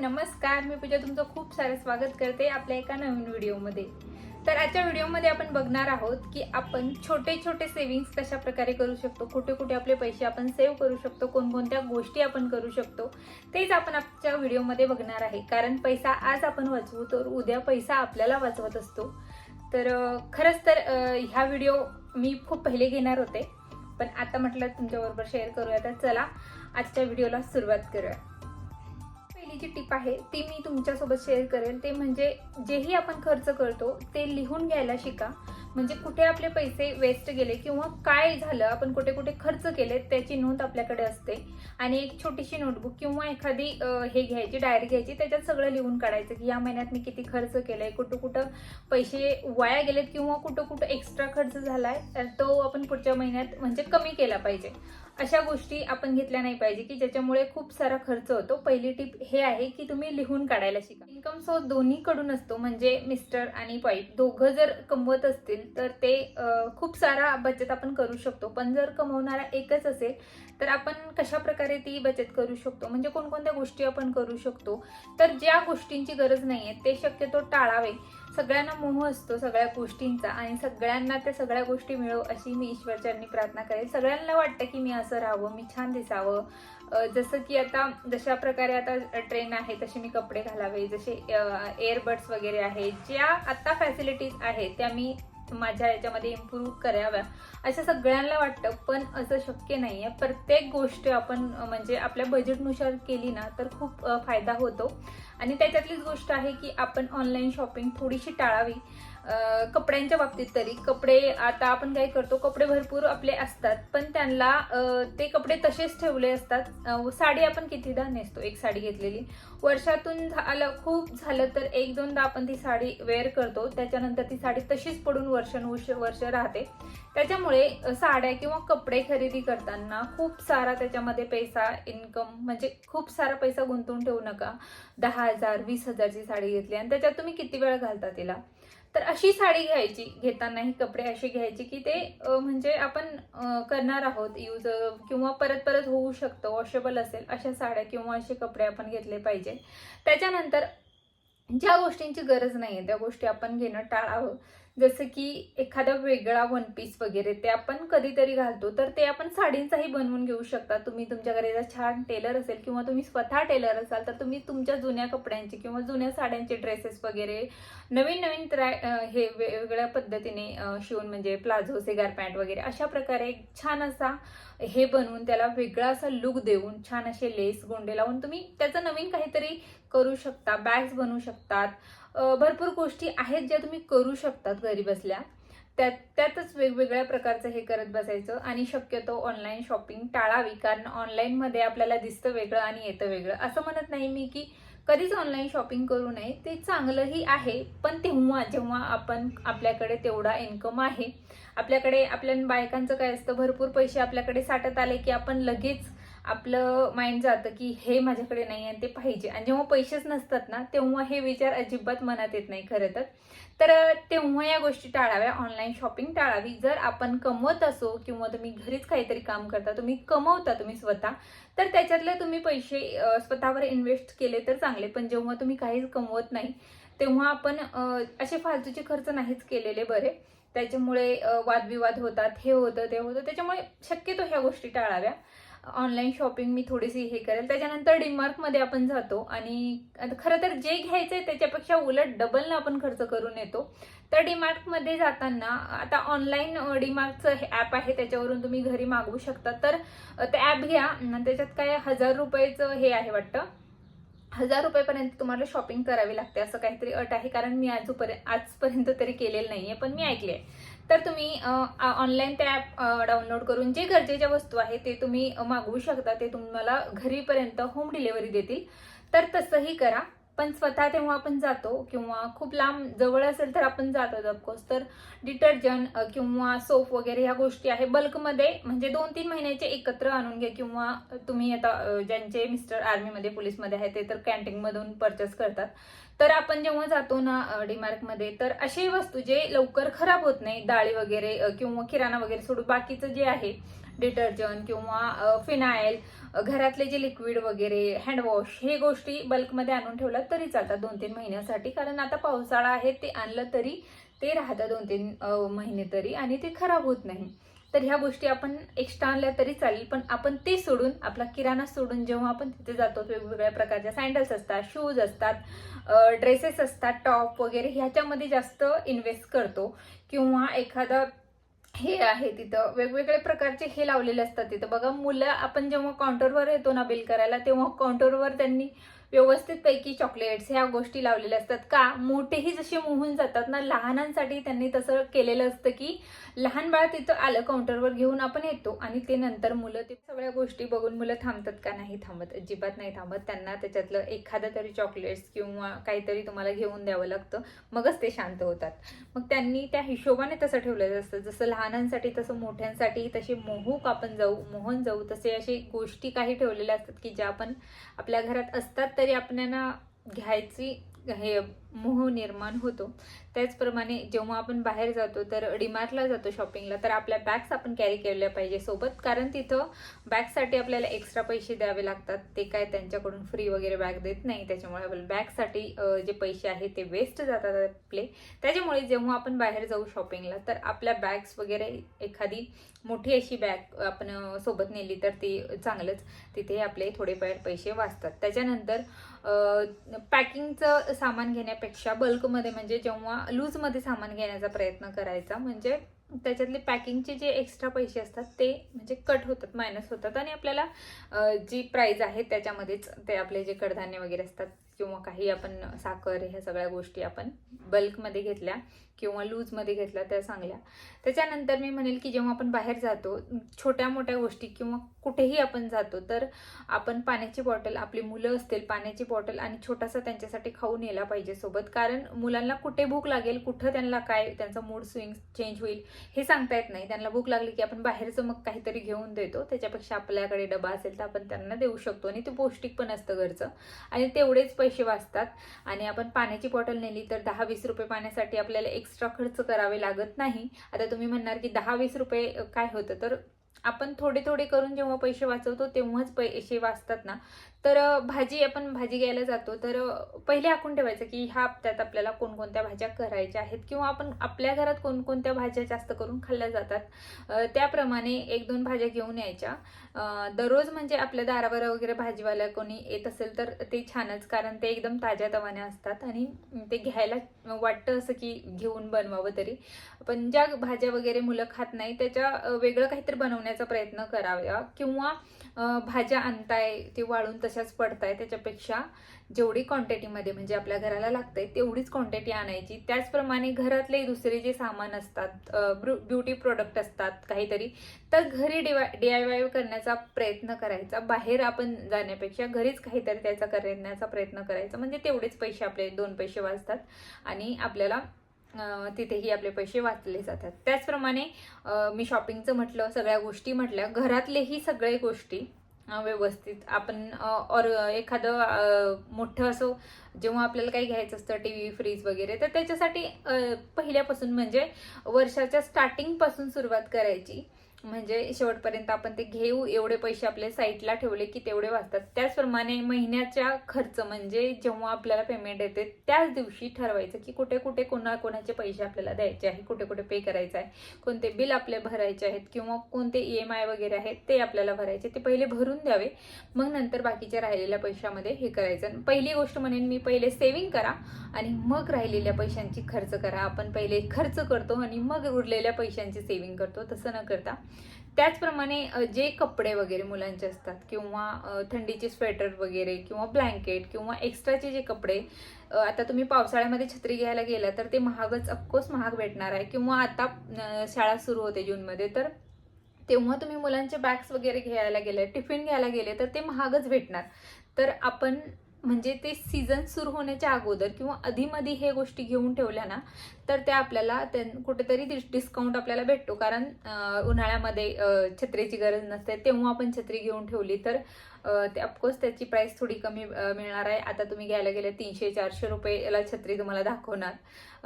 नमस्कार, मी पूजा तुमचं खूप सारं स्वागत करते आपल्या एका नवीन व्हिडिओमध्ये। तर आजच्या व्हिडिओमध्ये आपण बघणार आहोत की आपण छोटे छोटे सेव्हिंग्स कशा प्रकारे करू शकतो, कुठे कुठे आपले पैसे आपण सेव्ह करू शकतो, कोणकोणत्या गोष्टी आपण करू शकतो, तेच आपण आजच्या व्हिडिओमध्ये बघणार आहे। कारण पैसा आज आपण वाचवू तर उद्या पैसा आपल्याला वाचवत असतो। तर खरंच तर ह्या व्हिडिओ मी खूप पहिले घेणार होते, पण आता म्हटलं तुमच्याबरोबर शेअर करूया। तर चला आजच्या व्हिडिओला सुरुवात करूया। पहिली जी टिप आहे ती मी तुमच्यासोबत शेअर करेल, ते म्हणजे जेही आपण खर्च करतो ते लिहून घ्यायला शिका। म्हणजे कुठे आपले पैसे वेस्ट गेले किंवा काय झालं, आपण कुठे कुठे खर्च केले त्याची नोंद आपल्याकडे असते। आणि एक छोटीशी नोटबुक किंवा एखादी हे घ्यायची, डायरी घ्यायची, त्याच्यात सगळं लिहून काढायचं की या महिन्यात मी किती खर्च केलाय, कुठं कुठं पैसे वाया गेलेत किंवा कुठं कुठं एक्स्ट्रा खर्च झालाय, तर तो आपण पुढच्या महिन्यात म्हणजे कमी केला पाहिजे। अशा गोष्टी आपण घेतल्या नाही पाहिजे की ज्याच्यामुळे खूप सारा खर्च होतो। पहिली टिप हे आहे की तुम्ही लिहून काढायला शिका। इन्कम सोर्स दोन्हीकडून असतो, म्हणजे मिस्टर आणि वाईफ दोघं जर कमवत असतील तर ते खूप सारा बचत आपण करू शकतो। पण जर कमवणारा एकच असेल तर आपण कशा प्रकारे ती बचत करू शकतो, म्हणजे कोणकोणत्या गोष्टी आपण करू शकतो। तर ज्या गोष्टींची गरज नाहीये ते शक्यतो टाळावे। सगळ्यांना मोह असतो सगळ्या गोष्टींचा आणि सगळ्यांना त्या सगळ्या गोष्टी मिळो अशी मी ईश्वरचरणी प्रार्थना करेल। सगळ्यांना वाटतं की मी असं राहावं, मी छान दिसावं, जसं की आता जशा प्रकारे आता ट्रेन आहे तसे मी कपडे घालावे, जसे एअरबड्स वगैरे आहेत, ज्या आता फॅसिलिटीज आहेत त्या मी माझ्या याच्यामध्ये इम्प्रूव्ह कराव्या असं सगळ्यांना वाटतं। पण असं शक्य नाहीये। प्रत्येक गोष्ट आपण म्हणजे आपल्या बजेटनुसार केली ना तर खूप फायदा होतो। आणि त्याच्यातलीच गोष्ट आहे की आपण ऑनलाईन शॉपिंग थोडीशी टाळावी। कपड्यांच्या बाबतीत तरी कपडे आता आपण काय करतो, कपडे भरपूर आपले असतात पण त्यांना ते कपडे तसेच ठेवले असतात। साडी आपण कितीदा नेसतो, एक साडी घेतलेली वर्षातून झालं, खूप झालं तर एक दोनदा आपण ती साडी वेअर करतो, त्याच्यानंतर ती साडी तशीच पडून वर्ष राहते। त्याच्यामुळे साड्या किंवा कपडे खरेदी करताना खूप सारा त्याच्यामध्ये पैसा इन्कम म्हणजे खूप सारा पैसा गुंतवून ठेवू नका। 10,000 20,000ची साडी घेतली आणि त्याच्यात तुम्ही किती वेळ घालता तिला, तर अशी साडी घ्यायची। घेतानाही कपडे असे घ्यायचे की ते म्हणजे आपण करणार आहोत यूज किंवा परत परत होऊ शकतं, वॉशेबल असेल अशा साड्या किंवा असे कपडे आपण घेतले पाहिजे। त्याच्यानंतर ज्या गोष्टींची गरज नाहीये त्या गोष्टी आपण घेणं टाळावं। जसं की एखादा वेगळा वन पीस वगैरे ते आपण कधीतरी घालतो, तर ते आपण साडींचाही बनवून घेऊ शकता। तुम्ही तुमच्याकडे जर छान टेलर असेल किंवा तुम्ही स्वतः टेलर असाल तर तुम्ही तुमच्या जुन्या कपड्यांचे किंवा जुन्या साड्यांचे ड्रेसेस वगैरे नवीन नवीन हे वेगवेगळ्या पद्धतीने शिवून, म्हणजे प्लाझो, सेगार पॅन्ट वगैरे अशा प्रकारे छान असा हे बनवून त्याला वेगळा असा लुक देऊन छान असे लेस गोंडे लावून तुम्ही त्याचं नवीन काहीतरी करू शकता। बॅग्स बनवू शकतात, भरपूर गोष्टी आहेत ज्या तुम्ही करू शकतात घरी बसल्या। त्यातच वेगवेगळ्या प्रकारचं हे करत बसायचं आणि शक्यतो ऑनलाईन शॉपिंग टाळावी। कारण ऑनलाईन मध्ये आपल्याला दिसतं वेगळं आणि येतं वेगळं। असं म्हणत नाही मी की कधीच ऑनलाईन शॉपिंग करू नये, ते चांगलंही आहे, पण तेव्हा जेव्हा आपल्याकडे तेवढा इन्कम आहे, आपल्याकडे आपल्या बायकांचं काय असतं, भरपूर पैसे आपल्याकडे साठत आले की आपण लगेच आपलं माइंड जातं की हे माझ्याकडे नाही आणि ते पाहिजे। आणि जेव्हा पैसेच नसतात ना तेव्हा हे विचार अजिबात मनात येत नाही खरं तर तेव्हा या गोष्टी टाळाव्या, ऑनलाईन शॉपिंग टाळावी। जर आपण कमवत असो किंवा तुम्ही घरीच काहीतरी काम करता, तुम्ही कमवता तुम्ही स्वतः, तर त्याच्यातले तुम्ही पैसे स्वतःवर इन्व्हेस्ट केले तर चांगले। पण जेव्हा तुम्ही काहीच कमवत नाही तेव्हा आपण असे फालतूचे खर्च नाहीच केलेले बरे। त्याच्यामुळे वादविवाद होतात, हे होतं ते होतं, त्याच्यामुळे शक्यतो ह्या गोष्टी टाळाव्या। ऑनलाईन शॉपिंग मी थोडीशी हे करेल। त्याच्यानंतर डीमार्ट मध्ये आपण जातो आणि खरं तर जे घ्यायचंय त्याच्यापेक्षा उलट डबल आपण खर्च करून येतो। तर डीमार्ट मध्ये जाताना आता ऑनलाईन डीमार्टचं ऍप आहे, त्याच्यावरून तुम्ही घरी मागवू शकता। तर ते ऍप घ्या, त्याच्यात काय 1000 रुपयाचं हे आहे वाटतं, 1000 रुपयापर्यंत तुम्हाला शॉपिंग करावी लागते असं काहीतरी अट आहे। कारण मी आजपर्यंत तरी केलेलं नाहीये, पण मी ऐकले। तर तुम्ही ऑनलाईन ते ऍप डाउनलोड करून जे गरजेच्या वस्तू आहे ते तुम्ही मागवू शकता, ते तुम्हाला घरीपर्यंत होम डिलिव्हरी देतील। तर तसंही करा। पण स्वतः तेव्हा आपण जातो किंवा खूप लांब जवळ असेल तर आपण जातो ऑफकोर्स, तर डिटर्जंट किंवा सोप वगैरे ह्या गोष्टी आहे बल्कमध्ये, म्हणजे 2-3 महिन्याचे एकत्र आणून घ्या। किंवा तुम्ही आता ज्यांचे मिस्टर आर्मीमध्ये पोलीसमध्ये आहे ते तर कॅन्टीन मधून परचेस करतात। तर आपण जेव्हा जातो ना डीमार्ट मध्ये, तर अशी वस्तू जे लवकर खराब होत नाही, डाळी वगैरे किंवा किराणा वगैरे सोडून बाकीचं जे आहे डिटर्जंट किंवा फिनाईल, घरातले जे लिक्विड वगैरे, हँडवॉश, हे गोष्टी बल्कमध्ये आणून ठेवल्या तरी चालतात 2-3 महिन्यासाठी. कारण आता पावसाळा आहे, ते आणलं तरी ते राहतं 2-3 महिने तरी आणि ते खराब होत नाही. तर ह्या गोष्टी आपण एक्स्ट्रा आणल्या तरी चालेल. पण आपण ते सोडून, आपला किराणा सोडून जेव्हा आपण तिथे जातो, वेगवेगळ्या प्रकारच्या सँडल्स असतात, शूज असतात, ड्रेसेस असतात, टॉप वगैरे ह्याच्यामध्ये जास्त इन्व्हेस्ट करतो. किंवा एखादा हे आहे तिथं वेगवेगळे प्रकारचे हे लावलेले असतात तिथं. बघा, मुलं आपण जेव्हा काउंटरवर येतो ना बिल करायला, तेव्हा काउंटरवर त्यांनी व्यवस्थित पैकी चॉकलेट्स ह्या गोष्टी लावलेल्या असतात. का? मोठेही जसे मोहून जातात ना, लहानांसाठी त्यांनी तसं केलेलं असतं की लहान बाळ तिथं आलं काउंटरवर घेऊन आपण येतो आणि ते नंतर मुलं ते सगळ्या गोष्टी बघून मुलं थांबतात का? नाही थांबत, अजिबात नाही थांबत. त्यांना त्याच्यातलं एखादं तरी चॉकलेट्स किंवा काहीतरी तुम्हाला घेऊन द्यावं लागतं, मगच ते शांत होतात. मग त्यांनी त्या हिशोबाने तसं ठेवलेलं असतं. जसं लहानांसाठी तसं मोठ्यांसाठी तसे मोहूक आपण मोहन जाऊ, तसे अशी गोष्टी काही ठेवलेल्या असतात की ज्या आपण आपल्या घरात असतात तरी आपल्याला घ्यायची हे मोह निर्माण होतो. त्याचप्रमाणे जेव्हा आपण बाहेर जातो, तर डीमार्टला जातो शॉपिंगला, तर आपल्या बॅग्स आपण कॅरी केल्या पाहिजे सोबत. कारण तिथं बॅगसाठी आपल्याला एक्स्ट्रा पैसे द्यावे लागतात. ते काय त्यांच्याकडून फ्री वगैरे बॅग देत नाही. त्याच्यामुळे आपल्याला बॅगसाठी जे पैसे आहेत ते वेस्ट जातात आपले. त्याच्यामुळे जेव्हा आपण बाहेर जाऊ शॉपिंगला, तर आपल्या बॅग्स वगैरे एखादी मोठी अशी बॅग आपण सोबत नेली तर ती चांगलंच. तिथे आपले थोडेफार पैसे वाचतात. त्याच्यानंतर पॅकिंगचं सामान घेण्यापेक्षा बल्कमध्ये, म्हणजे जेव्हा लूजमध्ये सामान घेण्याचा प्रयत्न करायचा, म्हणजे त्याच्यातले पॅकिंगचे जे एक्स्ट्रा पैसे असतात ते म्हणजे कट होतात, मायनस होतात आणि आपल्याला जी प्राईज आहे त्याच्यामध्येच ते आपले जे कडधान्य वगैरे असतात किंवा काही आपण साखर, ह्या सगळ्या गोष्टी आपण बल्कमध्ये घेतल्या किंवा लूजमध्ये घेतल्या त्या चांगल्या. त्याच्यानंतर मी म्हणेल की जेव्हा आपण बाहेर जातो, छोट्या मोठ्या गोष्टी किंवा कुठेही आपण जातो, तर आपण पाण्याची बॉटल, आपली मुलं असतील, पाण्याची बॉटल आणि छोटासा त्यांच्यासाठी खाऊ नेला पाहिजे सोबत. कारण मुलांना कुठे भूक लागेल, कुठं त्यांना काय त्यांचा मूड स्विंग चेंज होईल हे सांगता येत नाही. त्यांना भूक लागली की आपण बाहेरचं मग काहीतरी घेऊन देतो, त्याच्यापेक्षा आपल्याकडे डबा असेल तर आपण त्यांना देऊ शकतो आणि ते पौष्टिक पण असतं घरचं आणि तेवढेच पैसे वाचतात. आणि आपण पाण्याची बॉटल नेली तर 10-20 रुपये पाण्यासाठी आपल्याला एक्स्ट्रा खर्च करावे लागत नाही. आता तुम्ही म्हणणार की 10-20 रुपये काय होतं, तर आपण थोडे थोडे करून जेव्हा पैसे वाचवतो तेव्हाच पैसे वाचतात ना. तर आपण भाजी घ्यायला जातो, तर पहिले आखून ठेवायचं की ह्या हप्त्यात आपल्याला कोणकोणत्या भाज्या करायच्या आहेत किंवा आपण आपल्या घरात कोणकोणत्या भाज्या जास्त करून खाल्ल्या जातात, त्याप्रमाणे 1-2 भाज्या घेऊन यायच्या. दररोज म्हणजे आपल्या दारावर वगैरे भाजीवाला कोणी येत असेल तर ते छानच, कारण ते एकदम ताज्या तवाने असतात आणि ते घ्यायला वाटतं असं की घेऊन बनवावं तरी. पण ज्या भाज्या वगैरे मुलं खात नाही त्याच्या वेगळं काहीतरी बनवण्याचा प्रयत्न करावा. किंवा भाज्या आणताय ते वाळून तशाच पडताय, त्याच्यापेक्षा जेवढी क्वांटिटीमध्ये म्हणजे आपल्या घराला लागतंय तेवढीच क्वांटिटी आणायची. त्याचप्रमाणे घरातले दुसरे जे सामान असतात, ब्युटी प्रोडक्ट असतात काहीतरी, तर घरी DIY करण्याचा प्रयत्न करायचा. बाहेर आपण जाण्यापेक्षा घरीच काहीतरी त्याचा करण्याचा प्रयत्न करायचा, म्हणजे तेवढेच पैसे, आपले 2 पैसे वाचतात आणि आपल्याला तिथेही आपले पैसे वाचले जातात. त्याचप्रमाणे मी शॉपिंगचं म्हटलं, सगळ्या गोष्टी म्हटल्या, घरातलेही सगळे गोष्टी व्यवस्थित आपण एखादं मोठं असं जेव्हा आपल्याला काही घ्यायचं असतं, TV, फ्रीज वगैरे, तर त्याच्यासाठी पहिल्यापासून म्हणजे वर्षाच्या स्टार्टिंगपासून सुरुवात करायची. म्हणजे शेवटपर्यंत आपण ते घेऊ एवढे पैसे आपले साईडला ठेवले की तेवढे वाचतात. त्याचप्रमाणे महिन्याच्या खर्च म्हणजे जेव्हा आपल्याला पेमेंट येते त्याच दिवशी ठरवायचं की कुठे कुठे कोणाचे पैसे आपल्याला द्यायचे आहे, कुठे कुठे पे करायचं आहे, कोणते बिल आपले भरायचे आहेत किंवा कोणते EMI वगैरे आहेत ते आपल्याला भरायचे, ते पहिले भरून द्यावे. मग नंतर बाकीच्या राहिलेल्या पैशामध्ये हे करायचं. पहिली गोष्ट म्हणेन मी, पहिले सेव्हिंग करा आणि मग राहिलेल्या पैशांची खर्च करा. आपण पहिले खर्च करतो आणि मग उरलेल्या पैशांची सेव्हिंग करतो, तसं न करता. त्याचप्रमाणे जे कपडे वगैरे मुलांचे असतात किंवा थंडीचे स्वेटर वगैरे किंवा ब्लँकेट किंवा एक्स्ट्राचे जे कपडे, आता तुम्ही पावसाळ्यामध्ये छत्री घ्यायला गेला तर ते महागच, ऑफकोर्स महाग भेटणार आहे. किंवा आता शाळा सुरू होते जूनमध्ये, तर तेव्हा तुम्ही मुलांचे बॅग्स वगैरे घ्यायला गेले, टिफिन घ्यायला गेले तर ते महागच भेटणार. तर आपण म्हणजे ते सीझन सुरू होण्याच्या अगोदर किंवा अधिमध्ये हे गोष्टी घेऊन ठेवल्या ना, तर त्या आपल्याला कुठेतरी डिस्काउंट आपल्याला भेटतो. कारण उन्हाळ्यामध्ये छत्रीची गरज नसते, तेव्हा आपण छत्री घेऊन ठेवली तर ते ऑफकोर्स त्याची प्राईस थोडी कमी मिळणार आहे. आता तुम्ही घ्यायला गेले 300-400 रुपयेला छत्री तुम्हाला दाखवणार.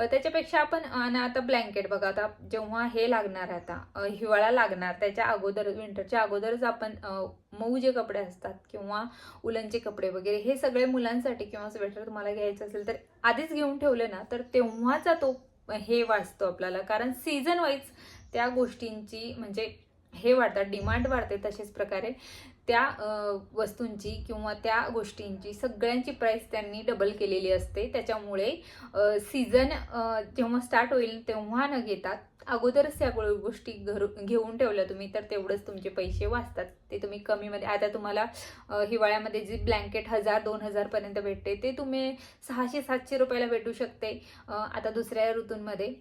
त्याच्यापेक्षा आपण आणि आता ब्लँकेट बघा, आता जेव्हा हे लागणार आहे, आता हिवाळा लागणार त्याच्या अगोदर, विंटरच्या अगोदरच आपण मऊ जे कपडे असतात किंवा उलनचे कपडे वगैरे हे सगळे मुलांसाठी किंवा स्वेटर तुम्हाला घ्यायचं असेल तर आधीच घेऊन ठेवले ना, तर तेव्हाचा तो हे वाचतो आपल्याला. कारण सीझन वाईज त्या गोष्टींची म्हणजे हे वाढतात, डिमांड वाढते. तशाच प्रकारे त्या वस्तूंची किंवा त्या गोष्टींची सगळ्यांची प्राईस त्यांनी डबल केलेली असते. त्याच्यामुळे सीझन जेव्हा स्टार्ट होईल तेव्हा न घेतात अगोदरच त्या गोष्टी घेऊन ठेवल्या तुम्ही तर तेवढंच तुमचे पैसे वाचतात. ते तुम्ही कमीमध्ये, आता तुम्हाला हिवाळ्यामध्ये जी ब्लँकेट 1000-2000 पर्यंत भेटते ते तुम्ही 600-700 रुपयाला भेटू शकते आता दुसऱ्या ऋतूंमध्ये.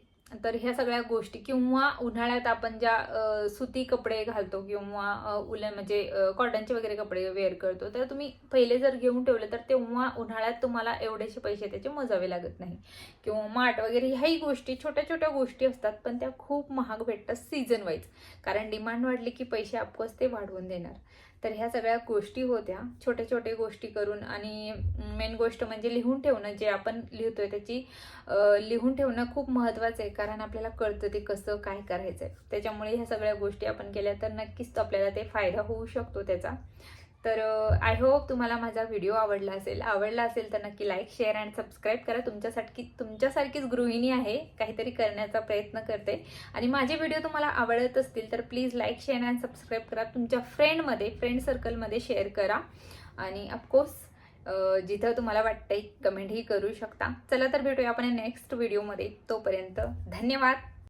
तर ह्या सगळ्या गोष्टी, किंवा उन्हाळ्यात आपण ज्या सुती कपडे घालतो किंवा उलन म्हणजे कॉटनचे वगैरे कपडे वेअर करतो, तर तुम्ही पहिले जर घेऊन ठेवले तर तेव्हा उन्हाळ्यात तुम्हाला एवढेसे पैसे त्याचे मोजावे लागत नाही. किंवा माठ वगैरे ह्याही गोष्टी छोट्या छोट्या गोष्टी असतात, पण त्या खूप महाग भेटतात सीझन वाईज. कारण डिमांड वाढली की पैसे ऑफकोर्स ते वाढवून देणार. तर ह्या सगळ्या गोष्टी होत्या छोट्या छोट्या गोष्टी करून. आणि मेन गोष्ट म्हणजे लिहून ठेवणं, जे आपण लिहितोय त्याची लिहून ठेवणं खूप महत्त्वाचं आहे. कारण आपल्याला कळतं ते कसं काय करायचं आहे. त्याच्यामुळे ह्या सगळ्या गोष्टी आपण केल्या तर नक्कीच आपल्याला ते फायदा होऊ शकतो त्याचा. तर आय होप तुम्हाला माझा व्हिडिओ आवडला असेल तर नक्की लाईक, शेअर अँड सबस्क्राईब करा. तुमच्यासारखीच गृहिणी आहे, काहीतरी करण्याचा प्रयत्न करते. आणि माझे व्हिडिओ तुम्हाला आवडत असतील तर please like, share and subscribe करा. तुमच्या फ्रेंड सर्कलमध्ये शेअर करा. आणि ऑफकोर्स जिथं तुम्हाला वाटतंय कमेंटही करू शकता. चला तर भेटूया आपण नेक्स्ट व्हिडिओमध्ये. तोपर्यंत धन्यवाद.